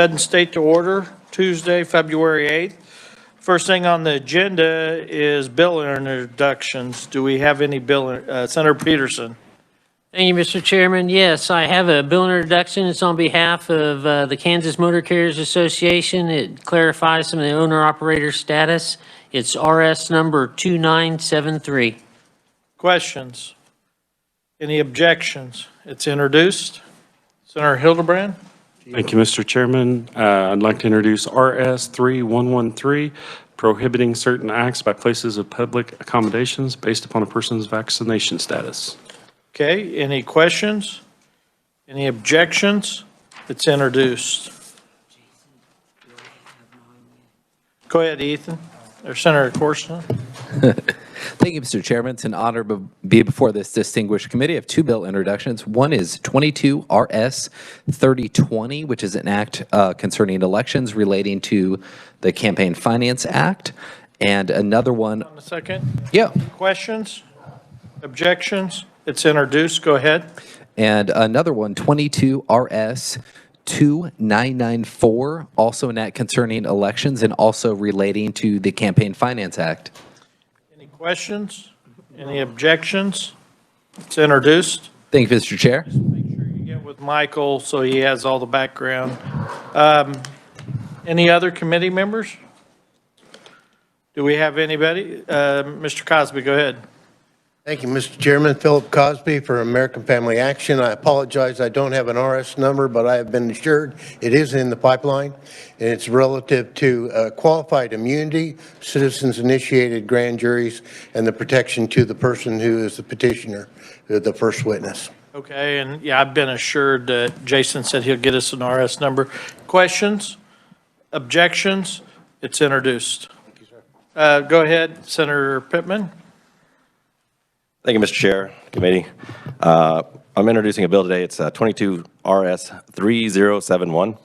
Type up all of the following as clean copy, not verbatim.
Sudden State to Order, Tuesday, February 8th. First thing on the agenda is bill introductions. Do we have any bill? Senator Peterson. Thank you, Mr. Chairman. Yes, I have a bill introduction. It's on behalf of the Kansas Motor Carriers Association. It clarifies some of the owner-operator status. It's RS number 2973. Questions? Any objections? It's introduced. Senator Hildebrand. Thank you, Mr. Chairman. I'd like to introduce RS 3113, prohibiting certain acts by places of public accommodations based upon a person's vaccination status. Okay, any questions? Any objections? It's introduced. Go ahead, Ethan. Or Senator Corson. Thank you, Mr. Chairman. It's an honor to be before this distinguished committee. I have two bill introductions. One is 22 RS 3020, which is an act concerning elections relating to the Campaign Finance Act. And another one. A second. Yeah. Questions? Objections? It's introduced. Go ahead. And another one, 22 RS 2994, also an act concerning elections and also relating to the Campaign Finance Act. Any questions? Any objections? It's introduced. Thank you, Mr. Chair. Make sure you get with Michael so he has all the background. Any other committee members? Do we have anybody? Mr. Cosby, go ahead. Thank you, Mr. Chairman. Philip Cosby for American Family Action. I apologize, I don't have an RS number, but I have been assured it is in the pipeline, and it's relative to qualified immunity, citizens-initiated grand juries, and the protection to the person who is the petitioner, the first witness. Okay, and yeah, I've been assured that Jason said he'll get us an RS number. Questions? Objections? It's introduced. Thank you, sir. Go ahead, Senator Pittman. Thank you, Mr. Chair, committee. I'm introducing a bill today. It's 22 RS 3071,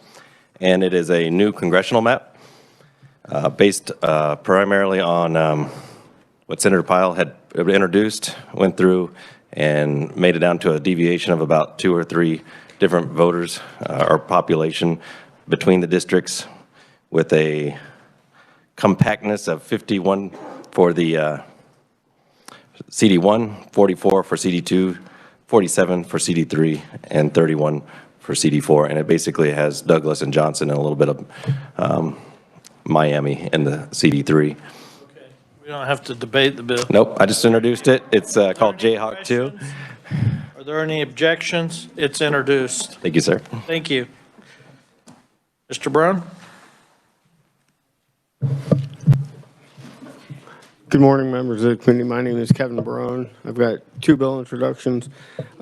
and it is a new congressional map based primarily on what Senator Pyle had introduced, went through, and made it down to a deviation of about 2 or 3 different voters or population between the districts, with a compactness of 51 for the CD1, 44 for CD2, 47 for CD3, and 31 for CD4. And it basically has Douglas and Johnson and a little bit of Miami in the CD3. Okay, we don't have to debate the bill. Nope, I just introduced it. It's called Jayhawk 2. Are there any objections? It's introduced. Thank you, sir. Thank you. Mr. Brown? Good morning, members of the committee. My name is Kevin Barone. I've got two bill introductions.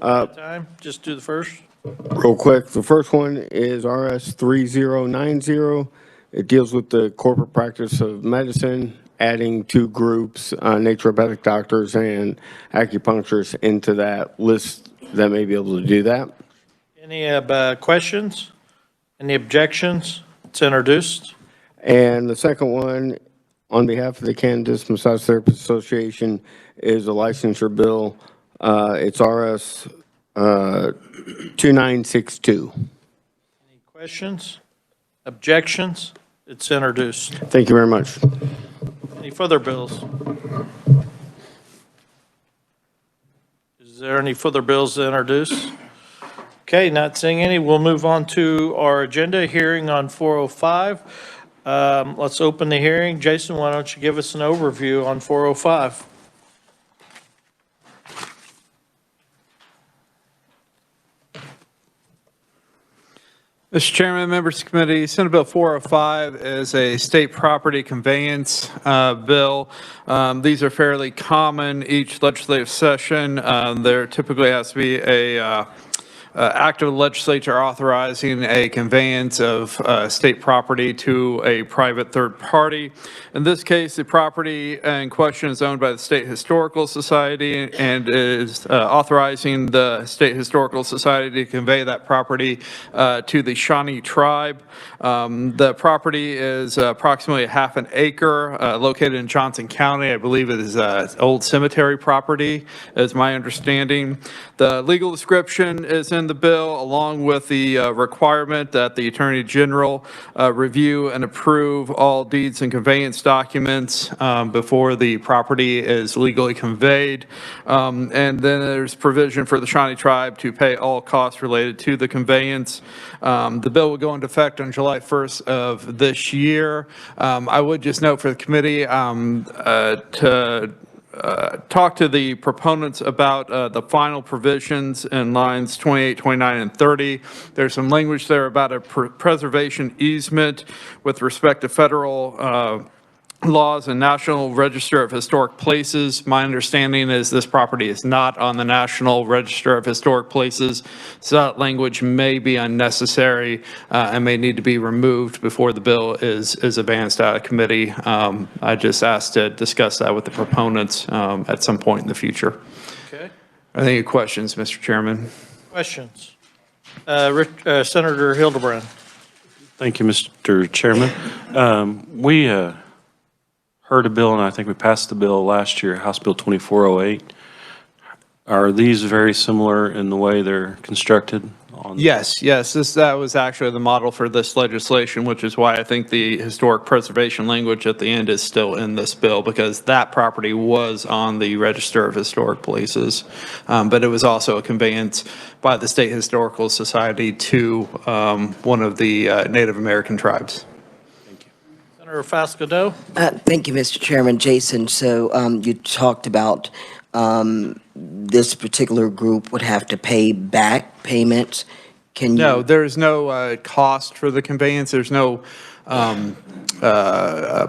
Time, just do the first. Real quick, the first one is RS 3090. It deals with the corporate practice of medicine, adding 2 groups, naturopathic doctors and acupuncturists into that list that may be able to do that. Any questions? Any objections? It's introduced. And the second one, on behalf of the Kansas Massage Therapist Association, is a licensure bill. It's RS 2962. Any questions? Objections? It's introduced. Thank you very much. Any further bills? Is there any further bills to introduce? Okay, not seeing any. We'll move on to our agenda hearing on 405. Let's open the hearing. Jason, why don't you give us an overview on 405? Mr. Chairman, members of the committee, Senate Bill 405 is a state property conveyance bill. These are fairly common each legislative session. There typically has to be a act of the legislature authorizing a conveyance of state property to a private third party. In this case, the property in question is owned by the State Historical Society and is authorizing the State Historical Society to convey that property to the Shawnee tribe. The property is approximately ½ an acre, located in Johnson County. I believe it is old cemetery property, is my understanding. The legal description is in recommend the bill along with the requirement that the Attorney General review and approve all deeds and conveyance documents before the property is legally conveyed. And then there's provision for the Shawnee Tribe to pay all costs related to the conveyance. The bill will go into effect on July 1st of this year. I would just note for the committee to talk to the proponents about the final provisions in lines 28, 29, and 30. There's some language there about a preservation easement with respect to federal laws and National Register of Historic Places. My understanding is this property is not on the National Register of Historic Places, so that language may be unnecessary and may need to be removed before the bill is advanced out of committee. I just asked to discuss that with the proponents at some point in the future. Okay. Are there any questions, Mr. Chairman? Questions? Senator Hildebrand. Thank you, Mr. Chairman. We heard a bill, and I think we passed the bill last year, House Bill 2408. Are these very similar in the way they're constructed? Yes, that was actually the model for this legislation, which is why I think the historic preservation language at the end is still in this bill, because that property was on the Register of Historic Places, but it was also a conveyance by the State Historical Society to one of the Native American tribes. Senator Fiscal. Thank you, Mr. Chairman. Jason, so you talked about this particular group would have to pay back payments. Can you? No, there's no cost for the conveyance. There's no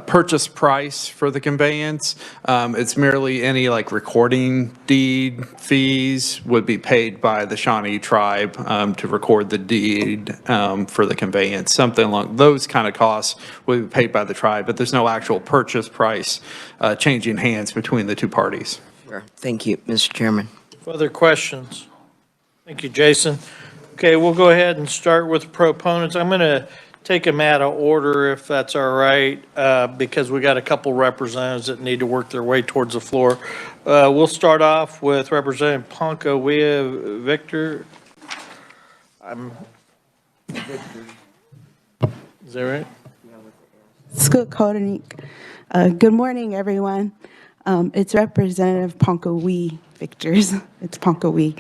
purchase price for the conveyance. It's merely any like recording deed fees would be paid by the Shawnee tribe to record the deed for the conveyance. Something along those kind of costs would be paid by the tribe, but there's no actual purchase price changing hands between the two parties. Sure. Thank you, Mr. Chairman. Further questions? Thank you, Jason. Okay, we'll go ahead and start with proponents. I'm going to take them out of order if that's all right, because we got a couple representatives that need to work their way towards the floor. We'll start off with Representative Ponca. We have Victor. Is that right? Good morning, everyone. It's Representative Ponca Victors. It's Ponca.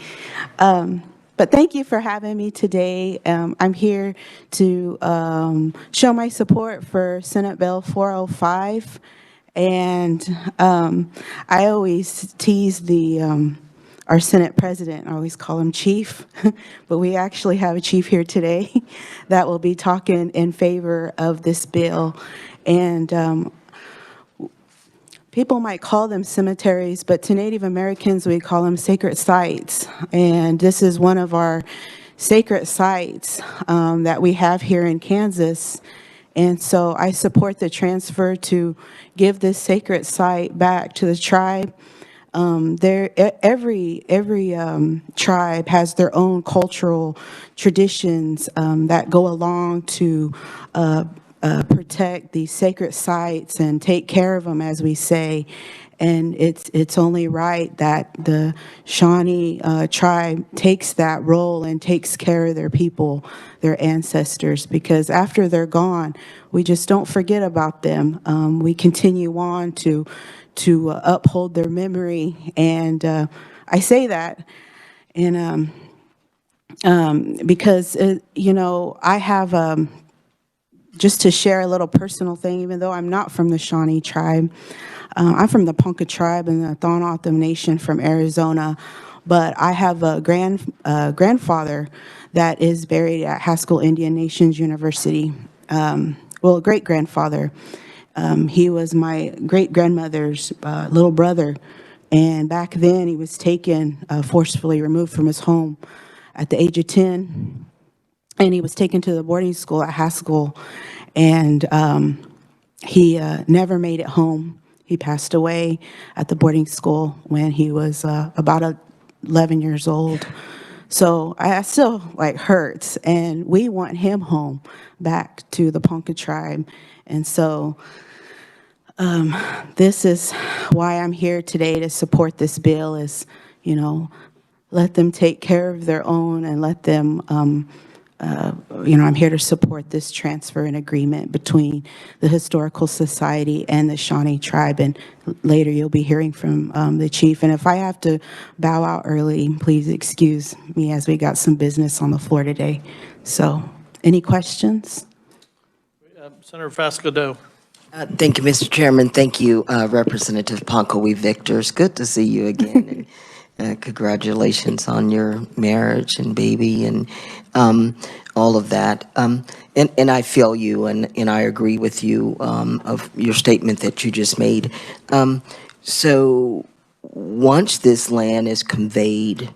But thank you for having me today. I'm here to show my support for Senate Bill 405. And I always tease our Senate president. I always call him Chief. But we actually have a chief here today that will be talking in favor of this bill. And people might call them cemeteries, but to Native Americans, we call them sacred sites. And this is one of our sacred sites that we have here in Kansas. And so I support the transfer to give this sacred site back to the tribe. Every tribe has their own cultural traditions that go along to protect these sacred sites and take care of them, as we say. And it's only right that the Shawnee tribe takes that role and takes care of their people, their ancestors, because after they're gone, we just don't forget about them. We continue on to uphold their memory. And I say that and because, I have just to share a little personal thing, even though I'm not from the Shawnee tribe. I'm from the Ponca tribe and the Thonothem Nation from Arizona, but I have a grandfather that is buried at Haskell Indian Nations University. A great-grandfather. He was my great-grandmother's little brother, and back then he was taken, forcefully removed from his home at the age of 10. And he was taken to the boarding school at Haskell, and he never made it home. He passed away at the boarding school when he was about 11 years old. So I still hurts, and we want him home back to the Ponca tribe. And so this is why I'm here today to support this bill. Is let them take care of their own and let them, I'm here to support this transfer and agreement between the Historical Society and the Shawnee Tribe. And later you'll be hearing from the chief. And if I have to bow out early, please excuse me as we got some business on the floor today. So, any questions? Senator Fasco. Thank you, Mr. Chairman. Thank you, Representative Ponko. We victors. Good to see you again. And congratulations on your marriage and baby and all of that. And I feel you, and I agree with you of your statement that you just made. So once this land is conveyed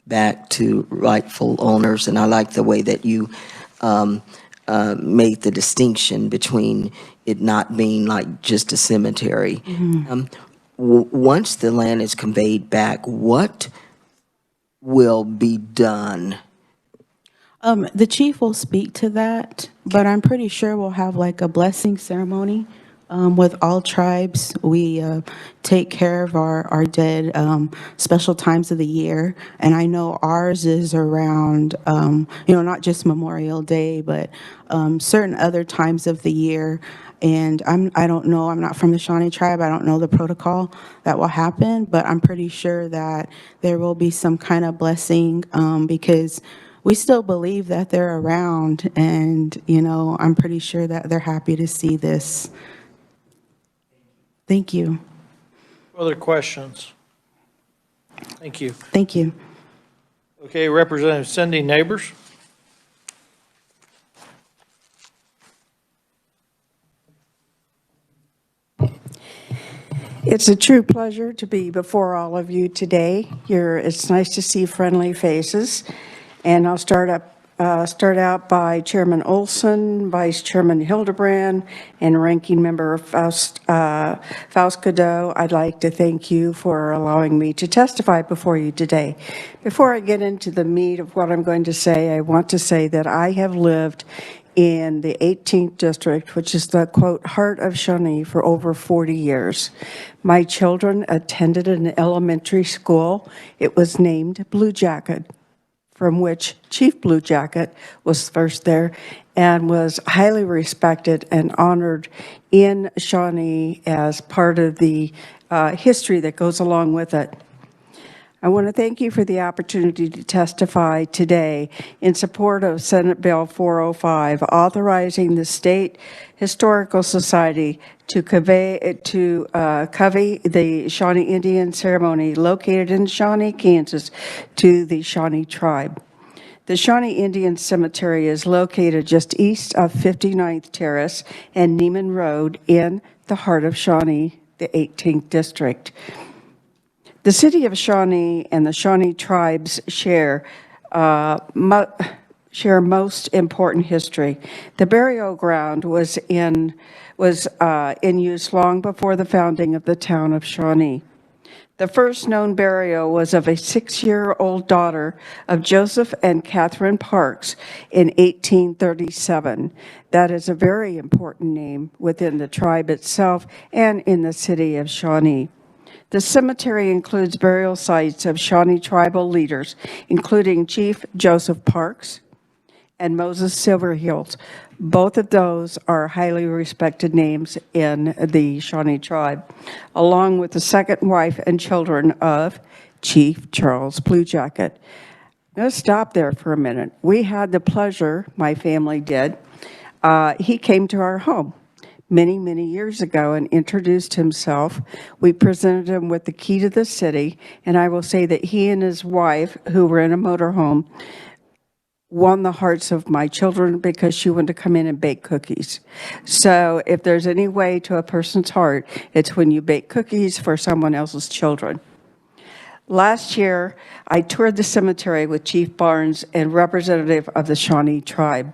back to rightful owners, and I like the way that you made the distinction between it not being like just a cemetery. Once the land is conveyed back, what will be done? The chief will speak to that, but I'm pretty sure we'll have like a blessing ceremony with all tribes. We take care of our dead special times of the year, and I know ours is around, not just Memorial Day, but certain other times of the year. And I don't know, I'm not from the Shawnee Tribe, I don't know the protocol that will happen, but I'm pretty sure that there will be some kind of blessing because we still believe that they're around, and, I'm pretty sure that they're happy to see this. Thank you. Other questions? Thank you. Thank you. Okay, Representative Cindy Neighbors. It's a true pleasure to be before all of you today. It's nice to see friendly faces. And I'll start out by Chairman Olson, Vice Chairman Hildebrand, and Ranking Member Faust-Cadeau. I'd like to thank you for allowing me to testify before you today. Before I get into the meat of what I'm going to say, I want to say that I have lived in the 18th District, which is the, quote, heart of Shawnee, for over 40 years. My children attended an elementary school. It was named Blue Jacket, from which Chief Blue Jacket was first there and was highly respected and honored in Shawnee as part of the history that goes along with it. I want to thank you for the opportunity to testify today in support of Senate Bill 405, authorizing the State Historical Society to convey the Shawnee Indian ceremony located in Shawnee, Kansas, to the Shawnee Tribe. The Shawnee Indian Cemetery is located just east of 59th Terrace and Neiman Road in the heart of Shawnee, the 18th District. The city of Shawnee and the Shawnee tribes share most important history. The burial ground was in use long before the founding of the town of Shawnee. The first known burial was of a 6-year-old daughter of Joseph and Catherine Parks in 1837. That is a very important name within the tribe itself and in the city of Shawnee. The cemetery includes burial sites of Shawnee tribal leaders, including Chief Joseph Parks and Moses Silverheels. Both of those are highly respected names in the Shawnee tribe, along with the second wife and children of Chief Charles Blue Jacket. I'm going to stop there for a minute. We had the pleasure, my family did, he came to our home many, many years ago and introduced himself. We presented him with the key to the city, and I will say that he and his wife, who were in a motorhome, won the hearts of my children because she wanted to come in and bake cookies. So if there's any way to a person's heart, it's when you bake cookies for someone else's children. Last year, I toured the cemetery with Chief Barnes and representative of the Shawnee tribe.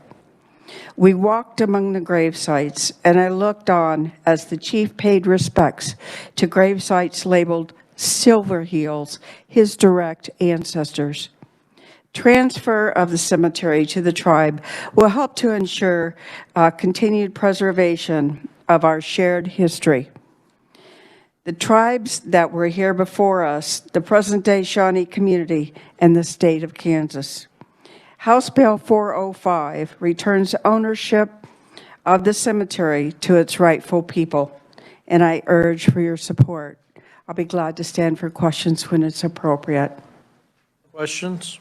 We walked among the grave sites, and I looked on as the chief paid respects to grave sites labeled Silverheels, his direct ancestors. Transfer of the cemetery to the tribe will help to ensure continued preservation of our shared history. the tribes that were here before us, the present-day Shawnee community, and the state of Kansas. House Bill 405 returns ownership of the cemetery to its rightful people, and I urge for your support. I'll be glad to stand for questions when it's appropriate. Questions?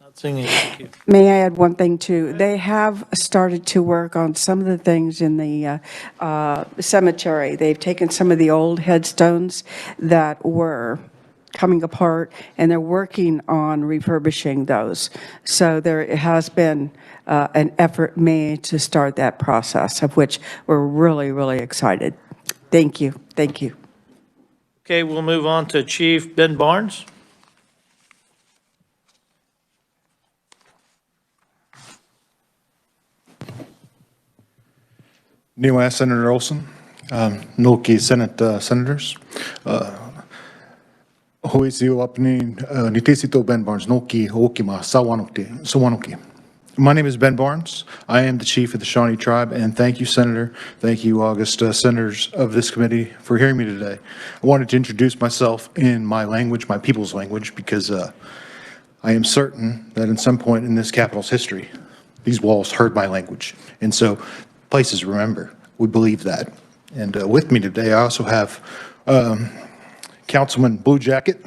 Not seeing any. Thank you. May I add one thing, too? They have started to work on some of the things in the cemetery. They've taken some of the old headstones that were coming apart, and they're working on refurbishing those. So there has been an effort made to start that process, of which we're really, really excited. Thank you. Thank you. Okay, we'll move on to Chief Ben Barnes. Niwa Senator Olson, Nulki Senate Senators. Hoisi Wapni Nitisito Ben Barnes, Nulki Okima Sawanuki. My name is Ben Barnes. I am the chief of the Shawnee Tribe, and thank you, Senator. Thank you, August, senators of this committee, for hearing me today. I wanted to introduce myself in my language, my people's language, because I am certain that at some point in this capital's history, these walls heard my language. And so places remember. We believe that. And with me today, I also have Councilman Blue Jacket.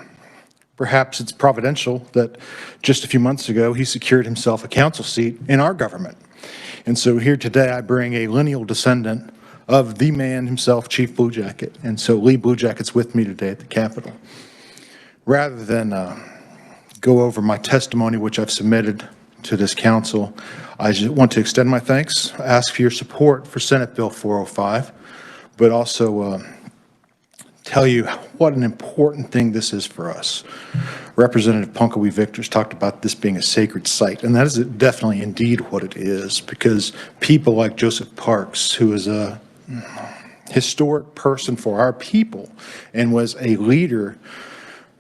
Perhaps it's providential that just a few months ago, he secured himself a council seat in our government. And so here today, I bring a lineal descendant of the man himself, Chief Blue Jacket. And so Lee Blue Jacket's with me today at the Capitol. Rather than go over my testimony, which I've submitted to this council, I just want to extend my thanks, ask for your support for Senate Bill 405, but also tell you what an important thing this is for us. Representative Punko Victors talked about this being a sacred site, and that is definitely indeed what it is, because people like Joseph Parks, who is a historic person for our people and was a leader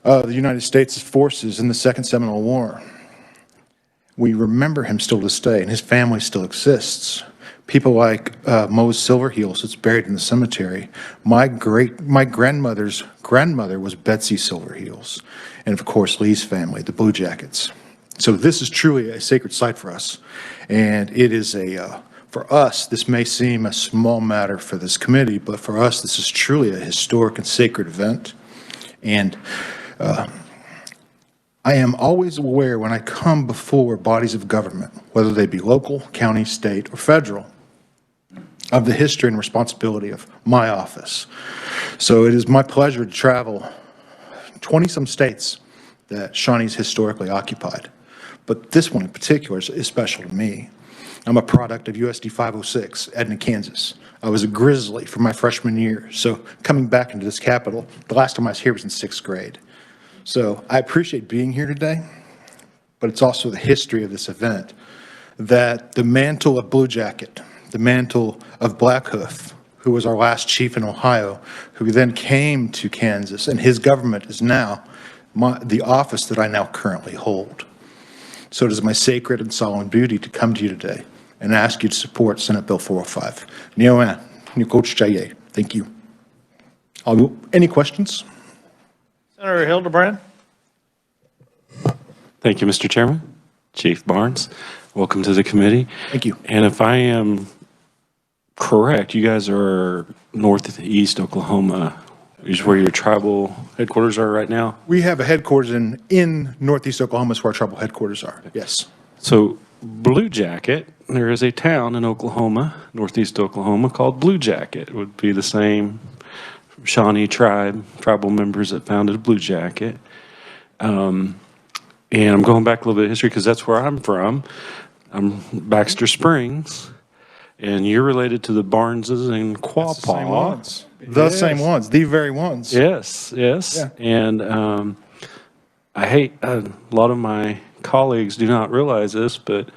of the United States forces in the Second Seminole War, we remember him still to this day, and his family still exists. People like Mose Silverheels, that's buried in the cemetery. My grandmother's grandmother was Betsy Silverheels, and of course Lee's family, the Blue Jackets. So this is truly a sacred site for us, and it is for us, this may seem a small matter for this committee, but for us, this is truly a historic and sacred event. And I am always aware when I come before bodies of government, whether they be local, county, state, or federal, of the history and responsibility of my office. So it is my pleasure to travel 20-some states that Shawnee's historically occupied. But this one in particular is special to me. I'm a product of USD 506, Edna, Kansas. I was a Grizzly for my freshman year. So coming back into this Capitol, the last time I was here was in 6th grade. So I appreciate being here today, but it's also the history of this event, that the mantle of Blue Jacket, the mantle of Blackhoof, who was our last chief in Ohio, who then came to Kansas, and his government is now the office that I now currently hold. So it is my sacred and solemn duty to come to you today and ask you to support Senate Bill 405. Thank you. Any questions? Senator Hildebrand. Thank you, Mr. Chairman. Chief Barnes, welcome to the committee. Thank you. And if I am correct, you guys are northeast Oklahoma, is where your tribal headquarters are right now? We have a headquarters in northeast Oklahoma, is where our tribal headquarters are, yes. So Blue Jacket, there is a town in Oklahoma, northeast Oklahoma, called Blue Jacket. It would be the same Shawnee tribal members that founded Blue Jacket. And I'm going back a little bit of history because that's where I'm from. I'm Baxter Springs, and you're related to the Barneses and Quapaw. The same ones. The same ones, the very ones. Yes, yes. Yeah. And I hate, a lot of my colleagues do not realize this, but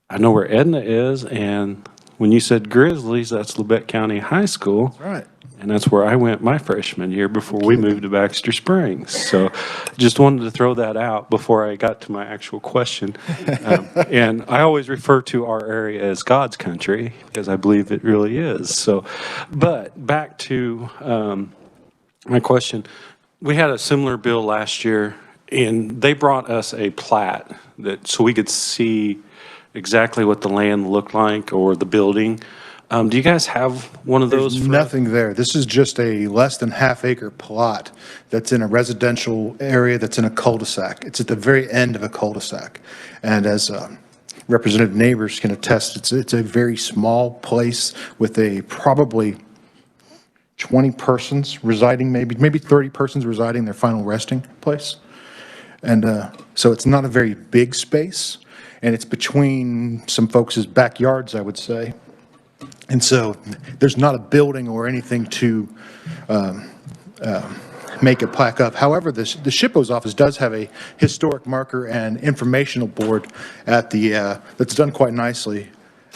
I know where Edna is, and when you said Grizzlies, that's Labette County High School. That's right. and that's where I went my freshman year before we moved to Baxter Springs. So just wanted to throw that out before I got to my actual question. And I always refer to our area as God's country because I believe it really is. So, but back to my question. We had a similar bill last year, and they brought us a plat so we could see exactly what the land looked like or the building. Do you guys have one of those? There's nothing there. This is just a less than half-acre plot that's in a residential area that's in a cul-de-sac. It's at the very end of a cul-de-sac. And as Representative Neighbors can attest, it's a very small place with probably 20 persons residing, maybe 30 persons residing in their final resting place. And so it's not a very big space, and it's between some folks' backyards, I would say. And so there's not a building or anything to make it plaque up. However, the SHPO's office does have a historic marker and informational board at that's done quite nicely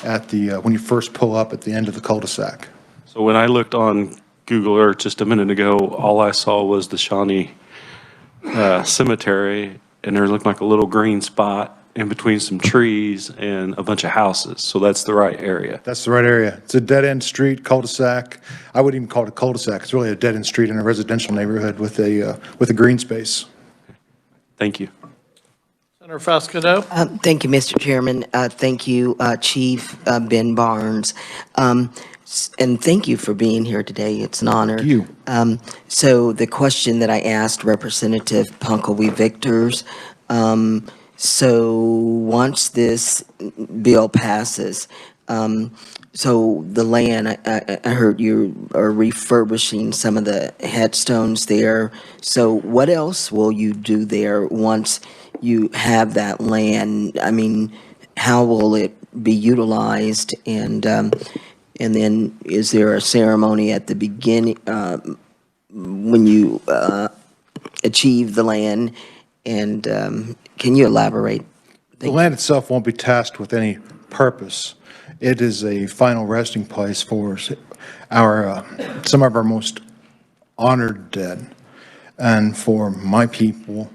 at when you first pull up at the end of the cul-de-sac. So when I looked on Google Earth just a minute ago, all I saw was the Shawnee Cemetery, and there looked like a little green spot in between some trees and a bunch of houses. So that's the right area. That's the right area. It's a dead-end street, cul-de-sac. I wouldn't even call it a cul-de-sac. It's really a dead-end street in a residential neighborhood with a green space. Thank you. Senator Fasquedo? Thank you, Mr. Chairman. Thank you, Chief Ben Barnes. And thank you for being here today. It's an honor. Thank you. So the question that I asked Representative Punkley Victors, so once this bill passes, so the land, I heard you are refurbishing some of the headstones there. So what else will you do there once you have that land? I mean, how will it be utilized? And then is there a ceremony at the beginning when you achieve the land? And can you elaborate? The land itself won't be tasked with any purpose. It is a final resting place for some of our most honored dead. And for my people,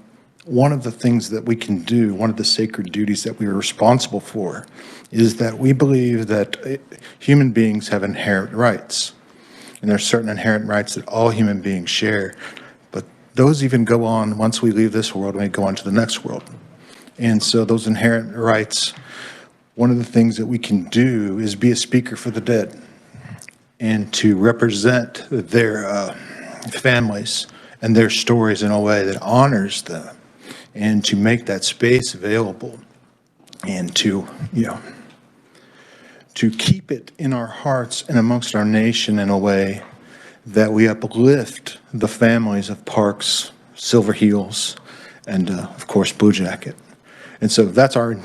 one of the things that we can do, one of the sacred duties that we are responsible for, is that we believe that human beings have inherent rights. And there are certain inherent rights that all human beings share. But those even go on once we leave this world and we go on to the next world. And so those inherent rights, one of the things that we can do is be a speaker for the dead and to represent their families and their stories in a way that honors them, and to make that space available, and to keep it in our hearts and amongst our nation in a way that we uplift the families of Parks, Silver Heels, and of course Blue Jacket. And so that's our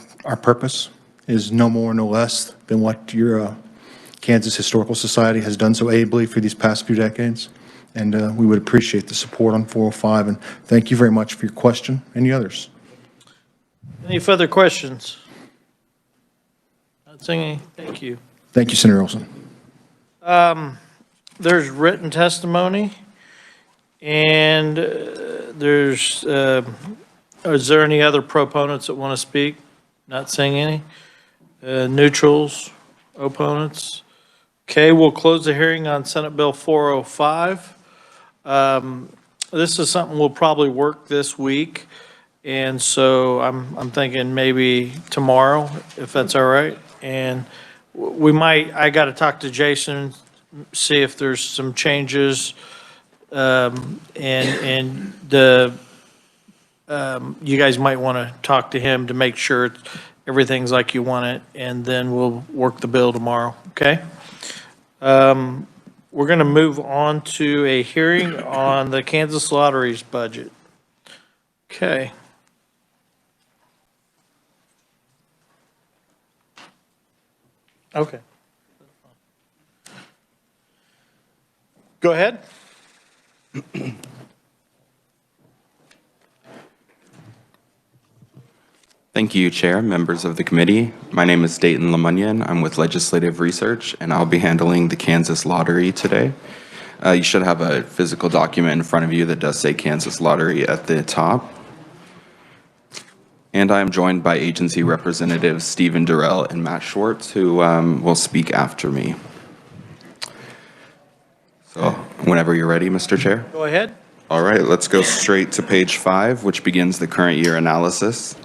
purpose, is no more, no less than what your Kansas Historical Society has done so ably for these past few decades. And we would appreciate the support on 405. And thank you very much for your question. Any others? Any further questions? Not seeing any. Thank you. Thank you, Senator Olson. There's written testimony, and is there any other proponents that want to speak? Not seeing any. Neutrals, opponents. Okay, we'll close the hearing on Senate Bill 405. This is something we'll probably work this week, and so I'm thinking maybe tomorrow, if that's all right. And I got to talk to Jason, see if there's some changes, and you guys might want to talk to him to make sure everything's like you want it, and then we'll work the bill tomorrow, okay? We're going to move on to a hearing on the Kansas Lottery's budget. Okay. Okay. Go ahead. Thank you, Chair, members of the committee. My name is Dayton Lemunyan. I'm with Legislative Research, and I'll be handling the Kansas Lottery today. You should have a physical document in front of you that does say Kansas Lottery at the top. And I am joined by agency representatives Stephen Durrell and Matt Schwartz, who will speak after me. So whenever you're ready, Mr. Chair. Go ahead. All right, let's go straight to page 5, which begins the current year analysis.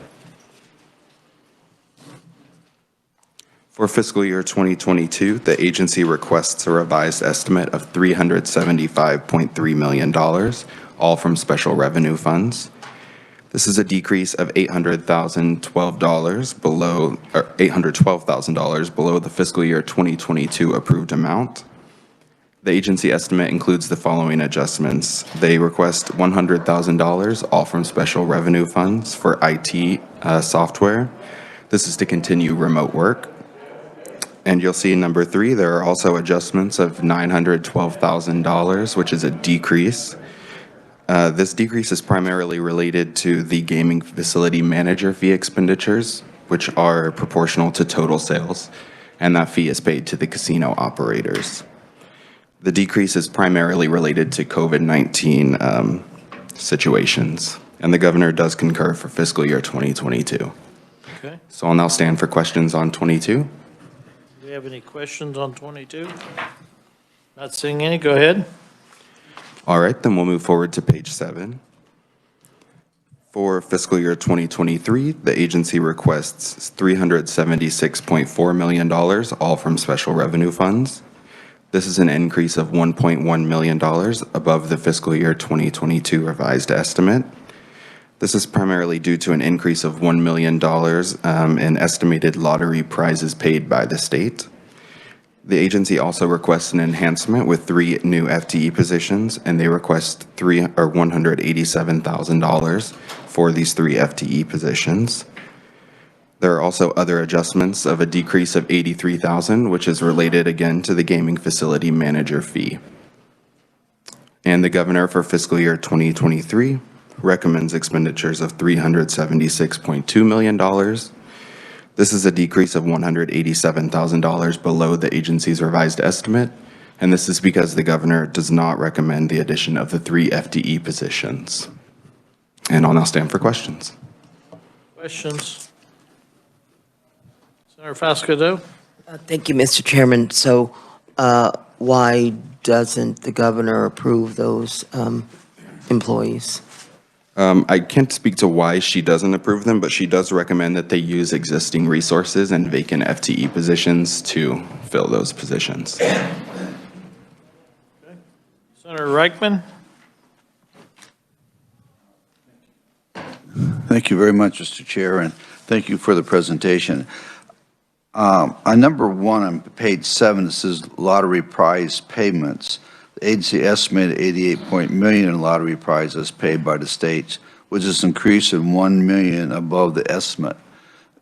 For fiscal year 2022, the agency requests a revised estimate of $375.3 million, all from special revenue funds. This is a decrease of $812,000 below the fiscal year 2022 approved amount. The agency estimate includes the following adjustments. They request $100,000, all from special revenue funds for IT software. This is to continue remote work. And you'll see in number 3, there are also adjustments of $912,000, which is a decrease. This decrease is primarily related to the gaming facility manager fee expenditures, which are proportional to total sales, and that fee is paid to the casino operators. The decrease is primarily related to COVID-19 situations, and the governor does concur for fiscal year 2022. Okay. So I'll now stand for questions on 22. Do you have any questions on 22? Not seeing any, go ahead. All right, then we'll move forward to page 7. For fiscal year 2023, the agency requests $376.4 million, all from special revenue funds. This is an increase of $1.1 million above the fiscal year 2022 revised estimate. This is primarily due to an increase of $1 million in estimated lottery prizes paid by the state. The agency also requests an enhancement with 3 new FTE positions, and they request $187,000 for these 3 FTE positions. There are also other adjustments of a decrease of $83,000, which is related again to the gaming facility manager fee. And the governor for fiscal year 2023 recommends expenditures of $376.2 million. This is a decrease of $187,000 below the agency's revised estimate, and this is because the governor does not recommend the addition of the 3 FTE positions. And I'll now stand for questions. Questions? Senator Fasco. Thank you, Mr. Chairman. So why doesn't the governor approve those employees? I can't speak to why she doesn't approve them, but she does recommend that they use existing resources and vacant FTE positions to fill those positions. Okay. Senator Reichman. Thank you very much, Mr. Chair, and thank you for the presentation. On number 1 on page 7, it says lottery prize payments. The agency estimated $88 million in lottery prizes paid by the states, which is an increase of $1 million above the estimate.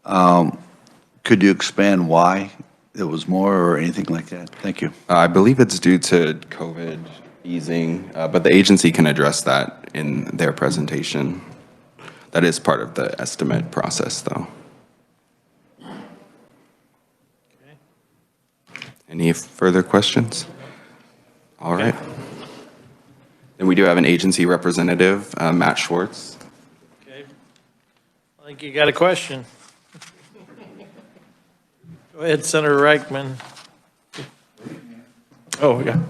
Could you expand why it was more or anything like that? Thank you. I believe it's due to COVID easing, but the agency can address that in their presentation. That is part of the estimate process, though. Any further questions? All right. Then we do have an agency representative, Matt Schwartz. Okay. I think you got a question. Go ahead, Senator Reichman. Oh, yeah.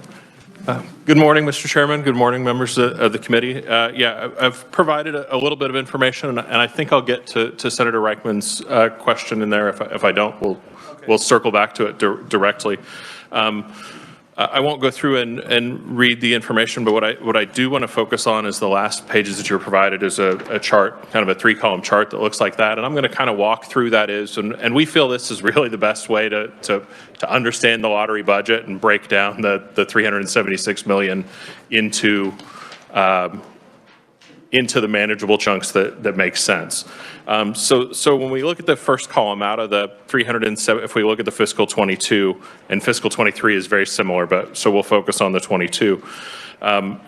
Good morning, Mr. Chairman. Good morning, members of the committee. Yeah, I've provided a little bit of information, and I think I'll get to Senator Reichman's question in there. If I don't, we'll circle back to it directly. I won't go through and read the information, but what I do want to focus on is the last pages that you were provided is a chart, kind of a 3-column chart that looks like that, and I'm going to kind of walk through that and we feel this is really the best way to understand the lottery budget and break down the $376 million into the manageable chunks that make sense. So when we look at the first column out of the 307, if we look at the fiscal 22, and fiscal 23 is very similar, but so we'll focus on the 22.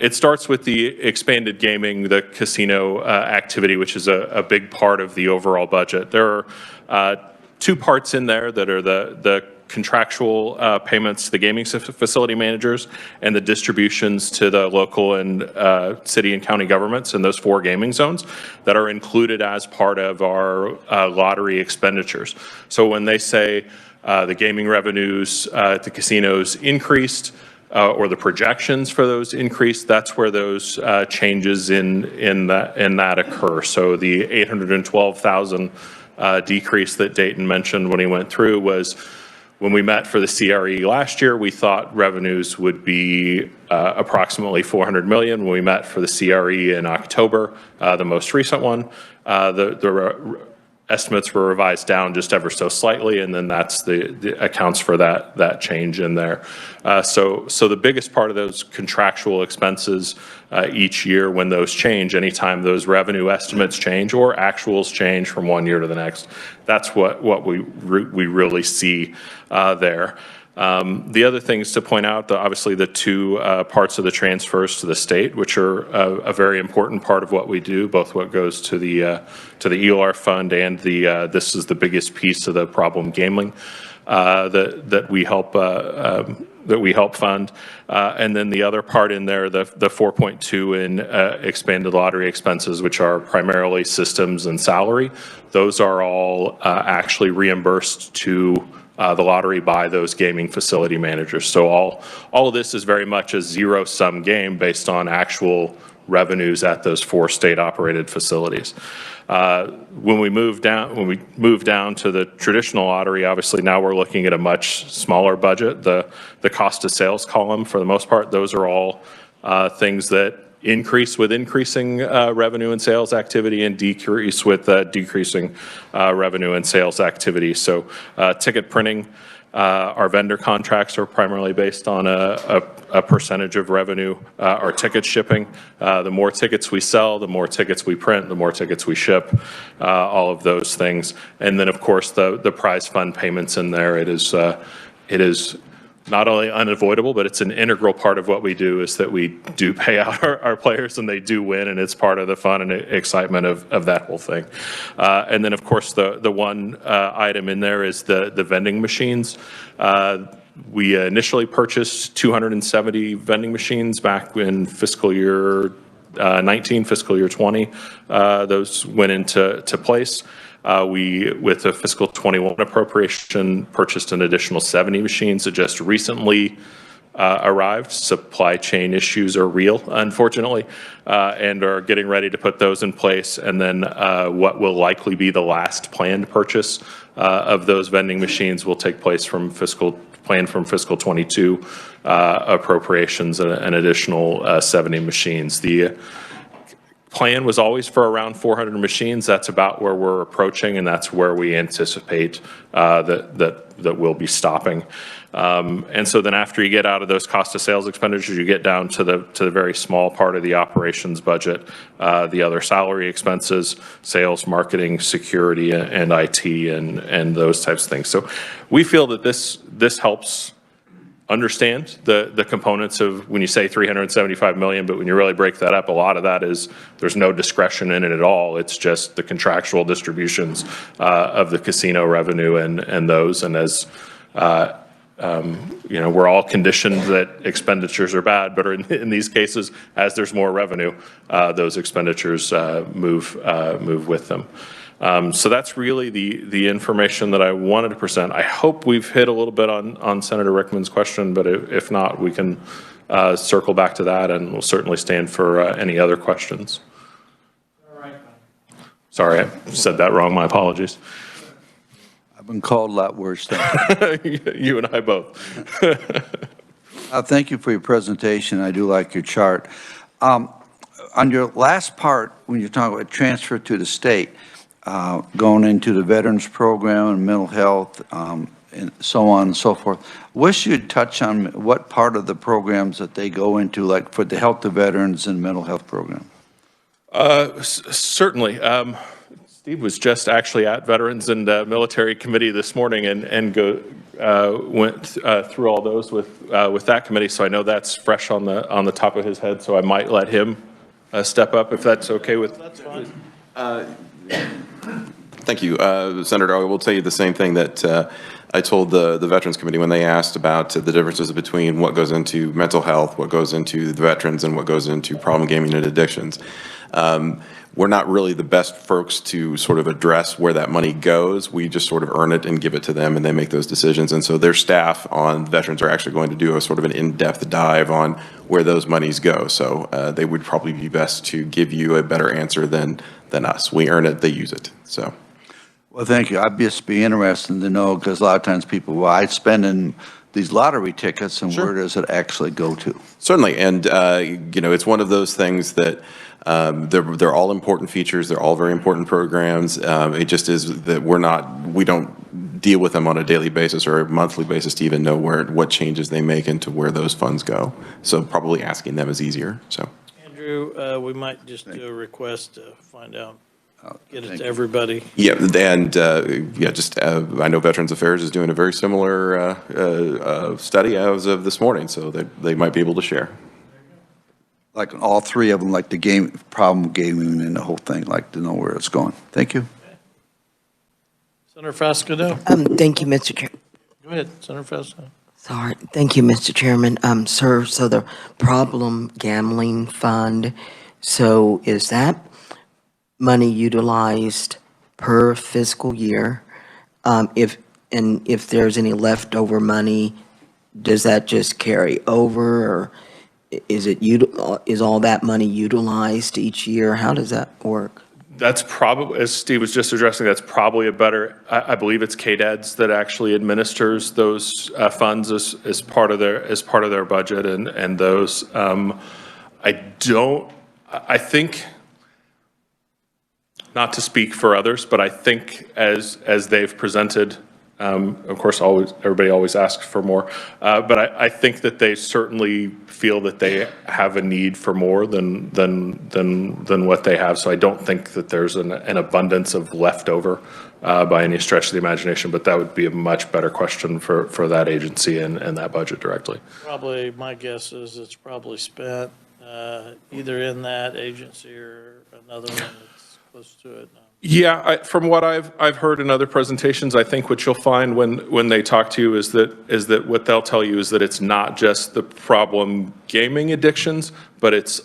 It starts with the expanded gaming, the casino activity, which is a big part of the overall budget. There are 2 parts in there that are the contractual payments to the gaming facility managers and the distributions to the local and city and county governments in those 4 gaming zones that are included as part of our lottery expenditures. So when they say the gaming revenues at the casinos increased, or the projections for those increased, that's where those changes in that occur. So the 812,000 decrease that Dayton mentioned when he went through was when we met for the CRE last year, we thought revenues would be approximately 400 million. When we met for the CRE in October, the most recent one, the estimates were revised down just ever so slightly, and then that's the accounts for that change in there. So the biggest part of those contractual expenses each year when those change, anytime those revenue estimates change or actuals change from one year to the next, that's what we really see there. The other things to point out, obviously the 2 parts of the transfers to the state, which are a very important part of what we do, both what goes to the ELR fund and this is the biggest piece of the problem gambling that we help fund, and then the other part in there, the 4.2 in expanded lottery expenses, which are primarily systems and salary. Those are all actually reimbursed to the lottery by those gaming facility managers. So all of this is very much a zero-sum game based on actual revenues at those 4 state-operated facilities. When we move down to the traditional lottery, obviously now we're looking at a much smaller budget. The cost of sales column, for the most part, those are all things that increase with increasing revenue and sales activity and decrease with decreasing revenue and sales activity. So ticket printing, our vendor contracts are primarily based on a percentage of revenue. Our ticket shipping, the more tickets we sell, the more tickets we print, the more tickets we ship, all of those things. And then, of course, the prize fund payments in there, it is not only unavoidable, but it's an integral part of what we do, is that we do pay out our players and they do win, and it's part of the fun and excitement of that whole thing. And then, of course, the one item in there is the vending machines. We initially purchased 270 vending machines back in fiscal year 19, fiscal year 20. Those went into place. We, with the fiscal 21 appropriation, purchased an additional 70 machines that just recently arrived. Supply chain issues are real, unfortunately, and are getting ready to put those in place. And then what will likely be the last planned purchase of those vending machines will take place from fiscal 22 appropriations, an additional 70 machines. The plan was always for around 400 machines. That's about where we're approaching, and that's where we anticipate that we'll be stopping. And so then after you get out of those cost of sales expenditures, you get down to the very small part of the operations budget, the other salary expenses, sales, marketing, security, and IT, and those types of things. So we feel that this helps understand the components of when you say 375 million, but when you really break that up, a lot of that is there's no discretion in it at all. It's just the contractual distributions of the casino revenue and those. And as you know, we're all conditioned that expenditures are bad, but in these cases, as there's more revenue, those expenditures move with them. So that's really the information that I wanted to present. I hope we've hit a little bit on Senator Rickman's question, but if not, we can circle back to that, and we'll certainly stand for any other questions. Sorry, I said that wrong. My apologies. I've been called a lot worse. You and I both. Thank you for your presentation. I do like your chart. On your last part, when you're talking about transfer to the state, going into the veterans program and mental health, and so on and so forth. Wish you'd touch on what part of the programs that they go into, like for the health of veterans and mental health program. Certainly. Steve was just actually at Veterans and Military Committee this morning and went through all those with that committee. So I know that's fresh on the top of his head. So I might let him step up if that's okay with. That's fine. Thank you, Senator. I will tell you the same thing that I told the Veterans Committee when they asked about the differences between what goes into mental health, what goes into the veterans, and what goes into problem gaming and addictions. We're not really the best folks to sort of address where that money goes. We just sort of earn it and give it to them, and they make those decisions. And so their staff on veterans are actually going to do a sort of an in-depth dive on where those monies go. So they would probably be best to give you a better answer than us. We earn it, they use it. So. Well, thank you. I'd just be interested to know, because a lot of times people, well, I spend in these lottery tickets, and where does it actually go to? Certainly, and you know, it's one of those things that they're all important features. They're all very important programs. It just is that we don't deal with them on a daily basis or a monthly basis to even know what changes they make into where those funds go. So probably asking them is easier. So Andrew, we might just do a request to find out. Get it to everybody. yeah, and yeah, just I know Veterans Affairs is doing a very similar study as of this morning, so they might be able to share. Like all three of them, like the game, problem gaming and the whole thing, like to know where it's going. Thank you. Senator Fasco. Thank you, Mr. Chair. Go ahead, Senator Fasco. Sorry. Thank you, Mr. Chairman. Sir, so the problem gambling fund, so is that money utilized per fiscal year? If there's any leftover money, does that just carry over, or is all that money utilized each year? How does that work? That's probably, as Steve was just addressing, that's probably a better, I believe it's ks.gov that actually administers those funds as part of their budget, and those, I think, not to speak for others, but I think as they've presented, of course, everybody always asks for more, but I think that they certainly feel that they have a need for more than what they have. So I don't think that there's an abundance of leftover by any stretch of the imagination, but that would be a much better question for that agency and that budget directly. Probably, my guess is it's probably spent either in that agency or another one that's close to it. Yeah, from what I've heard in other presentations, I think what you'll find when they talk to you is that what they'll tell you is that it's not just the problem gaming addictions, but it's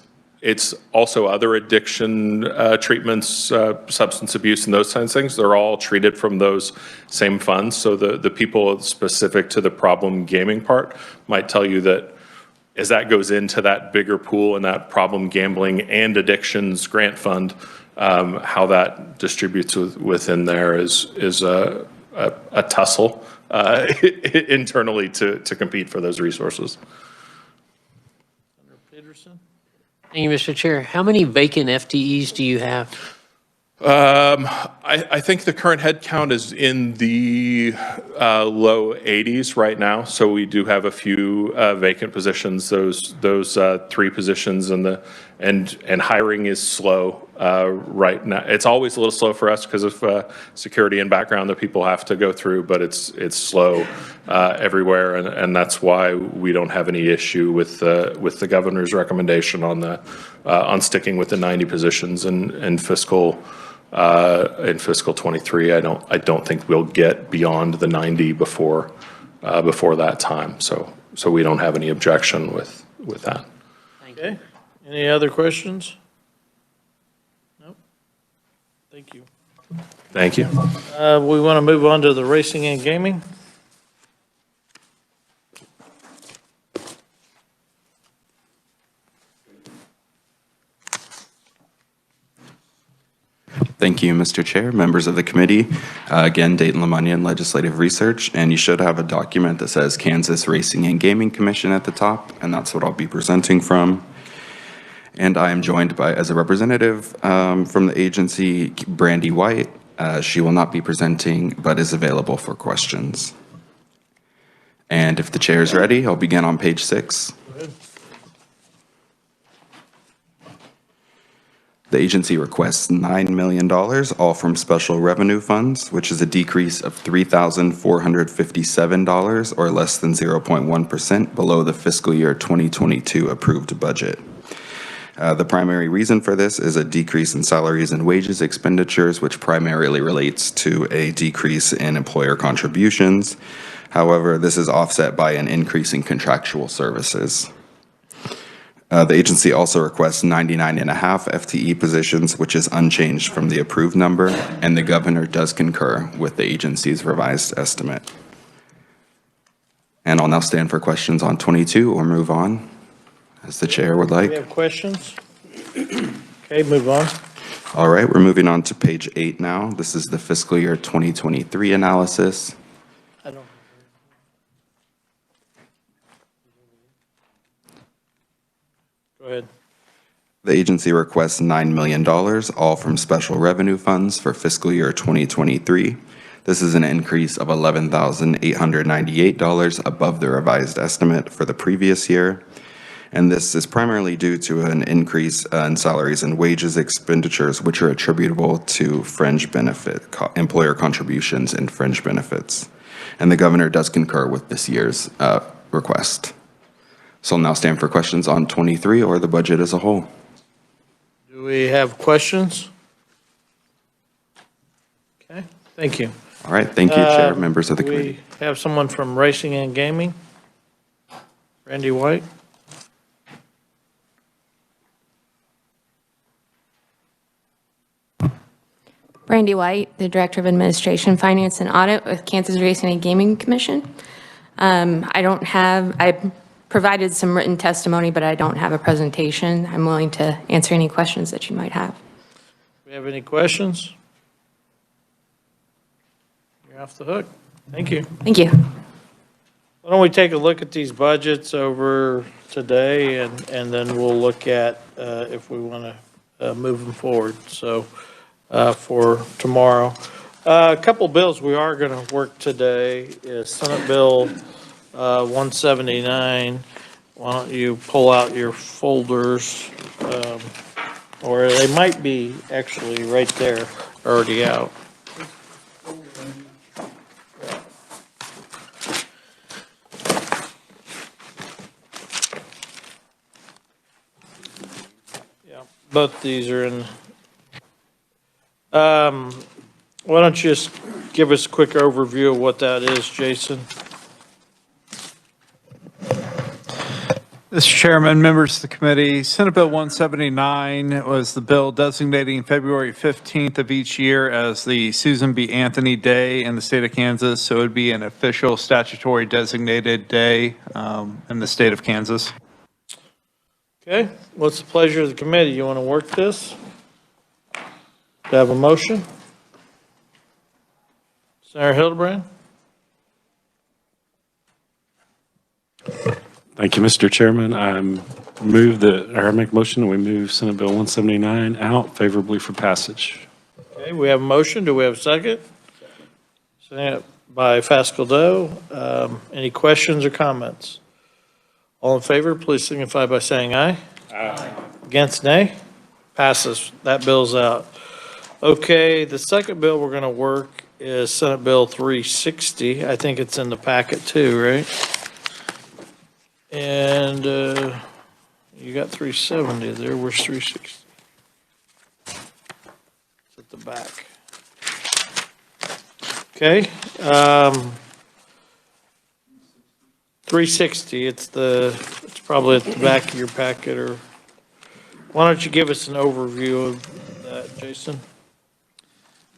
also other addiction treatments, substance abuse, and those kinds of things. They're all treated from those same funds. So the people specific to the problem gaming part might tell you that as that goes into that bigger pool and that problem gambling and addictions grant fund, how that distributes within there is a tussle internally to compete for those resources. Senator Peterson? Thank you, Mr. Chair. How many vacant FTEs do you have? I think the current head count is in the low 80s right now. So we do have a few vacant positions. Those 3 positions and hiring is slow right now. It's always a little slow for us because of security and background that people have to go through, but it's slow everywhere, and that's why we don't have any issue with the governor's recommendation on sticking with the 90 positions in fiscal. In fiscal 23, I don't think we'll get beyond the 90 before that time. So we don't have any objection with that. Okay. Any other questions? Nope. Thank you. Thank you. We want to move on to the racing and gaming. Thank you, Mr. Chair, members of the committee. Again, Dayton Lemonian Legislative Research, and you should have a document that says Kansas Racing and Gaming Commission at the top, and that's what I'll be presenting from. And I am joined as a representative from the agency, Brandy White. She will not be presenting, but is available for questions. And if the chair is ready, I'll begin on page 6. The agency requests $9 million, all from special revenue funds, which is a decrease of $3,457, or less than 0.1% below the fiscal year 2022 approved budget. The primary reason for this is a decrease in salaries and wages expenditures, which primarily relates to a decrease in employer contributions. However, this is offset by an increase in contractual services. The agency also requests 99.5 FTE positions, which is unchanged from the approved number, and the governor does concur with the agency's revised estimate. And I'll now stand for questions on 22 or move on, as the chair would like. Do we have questions? Okay, move on. All right, we're moving on to page 8 now. This is the fiscal year 2023 analysis. I don't. Go ahead. The agency requests $9 million, all from special revenue funds for fiscal year 2023. This is an increase of $11,898 above the revised estimate for the previous year. And this is primarily due to an increase in salaries and wages expenditures, which are attributable to fringe benefit, employer contributions and fringe benefits. And the governor does concur with this year's request. So I'll now stand for questions on 23 or the budget as a whole. Do we have questions? Okay, thank you. All right, thank you, Chair, members of the committee. We have someone from Racing and Gaming. Randy White. Brandy White, the Director of Administration, Finance, and Audit with Kansas Racing and Gaming Commission. I provided some written testimony, but I don't have a presentation. I'm willing to answer any questions that you might have. Do we have any questions? You're off the hook. Thank you. Thank you. Why don't we take a look at these budgets over today, and then we'll look at if we want to move them forward. So for tomorrow. A couple bills we are going to work today is Senate Bill 179. Why don't you pull out your folders, or they might be actually right there, already out. Yeah, both these are in. Why don't you just give us a quick overview of what that is, Jason? Mr. Chairman, members of the committee, Senate Bill 179 was the bill designating February 15th of each year as the Susan B. Anthony Day in the state of Kansas. So it would be an official statutory designated day in the state of Kansas. Okay, what's the pleasure of the committee? You want to work this? Do I have a motion? Senator Hildebrand? Thank you, Mr. Chairman. I make a motion that we move Senate Bill 179 out favorably for passage. Okay, we have a motion. Do we have a second? Second by Fiscal. Any questions or comments? All in favor, please signify by saying aye. Aye. Against, nay? Passes. That bill's out. Okay, the second bill we're going to work is Senate Bill 360. I think it's in the packet too, right? And you got 370 there. Where's 360? It's at the back. Okay. 360. It's probably at the back of your packet. Or why don't you give us an overview of that, Jason?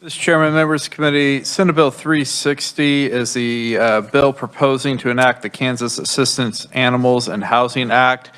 Mr. Chairman, members of the committee, Senate Bill 360 is the bill proposing to enact the Kansas Assistance Animals and Housing Act.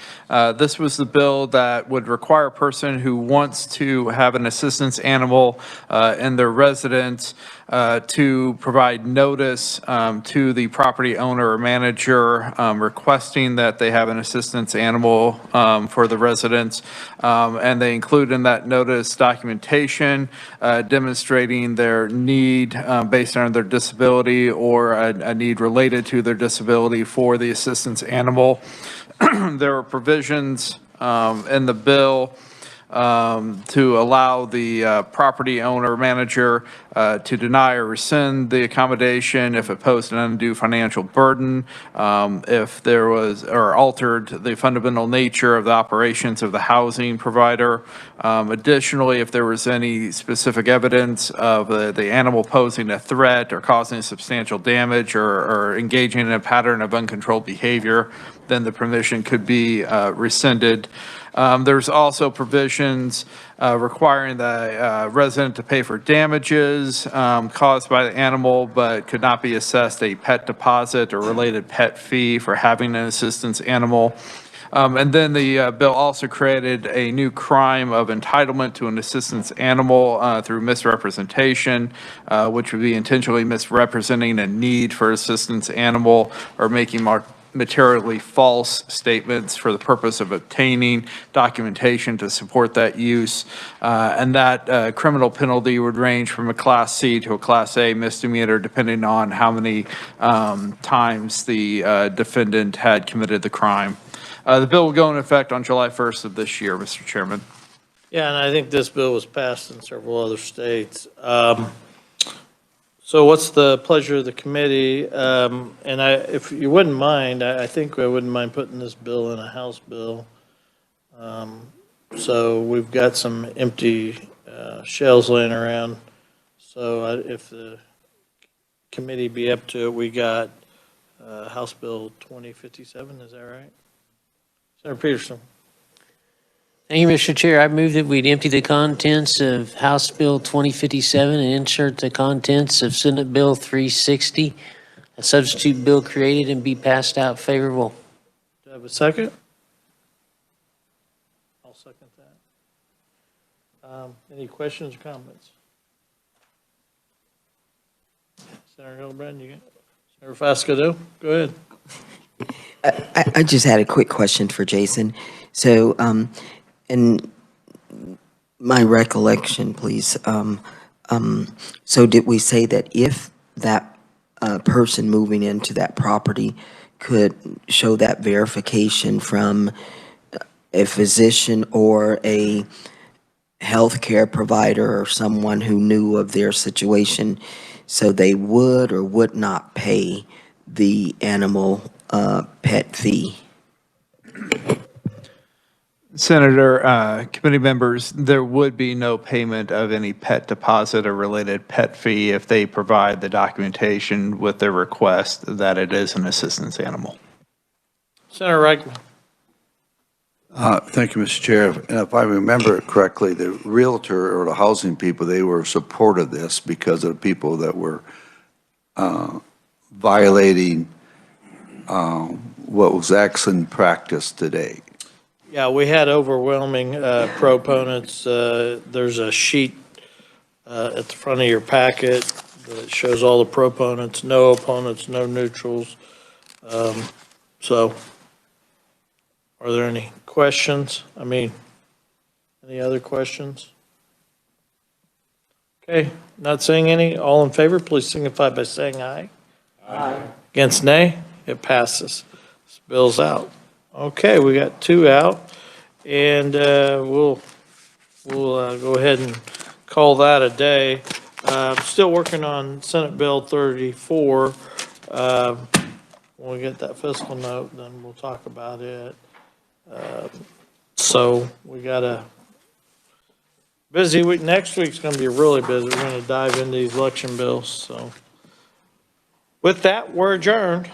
This was the bill that would require a person who wants to have an assistance animal in their residence to provide notice to the property owner or manager requesting that they have an assistance animal for the residents. And they include in that notice documentation demonstrating their need based on their disability or a need related to their disability for the assistance animal. There are provisions in the bill to allow the property owner manager to deny or rescind the accommodation if it posed an undue financial burden, if there was, or altered the fundamental nature of the operations of the housing provider. Additionally, if there was any specific evidence of the animal posing a threat or causing substantial damage or engaging in a pattern of uncontrolled behavior, then the permission could be rescinded. There's also provisions requiring the resident to pay for damages caused by the animal, but could not be assessed a pet deposit or related pet fee for having an assistance animal. And then the bill also created a new crime of entitlement to an assistance animal through misrepresentation, which would be intentionally misrepresenting a need for assistance animal or making materially false statements for the purpose of obtaining documentation to support that use. And that criminal penalty would range from a Class C to a Class A misdemeanor, depending on how many times the defendant had committed the crime. The bill will go into effect on July 1st of this year, Mr. Chairman. Yeah, and I think this bill was passed in several other states. So what's the pleasure of the committee? And if you wouldn't mind, I think I wouldn't mind putting this bill in a House bill. So we've got some empty shells laying around. So if the committee be up to it, we got House Bill 2057, is that right? Senator Peterson. Thank you, Mr. Chair. I move that we'd empty the contents of House Bill 2057 and insert the contents of Senate Bill 360, a substitute bill created, and be passed out favorable. Do I have a second? I'll second that. Any questions or comments? Senator Hildebrand, you got it? Senator Fasco, go ahead. I just had a quick question for Jason. So, in my recollection, please, so did we say that if that person moving into that property could show that verification from a physician or a healthcare provider or someone who knew of their situation, so they would or would not pay the animal pet fee? Senator, committee members, there would be no payment of any pet deposit or related pet fee if they provide the documentation with their request that it is an assistance animal. Senator Reichman. Thank you, Mr. Chair. And if I remember it correctly, the realtor or the housing people, they were supportive of this because of the people that were violating what was excellent practice today. Yeah, we had overwhelming proponents. There's a sheet at the front of your packet that shows all the proponents, no opponents, no neutrals. So are there any questions? Any other questions? Okay, not seeing any. All in favor, please signify by saying aye. Aye. Against nay? It passes. This bill's out. Okay, we got two out, and we'll go ahead and call that a day. Still working on Senate Bill 34. When we get that fiscal note, then we'll talk about it. So we got a busy week. Next week's going to be really busy. We're going to dive into these election bills. So with that, we're adjourned.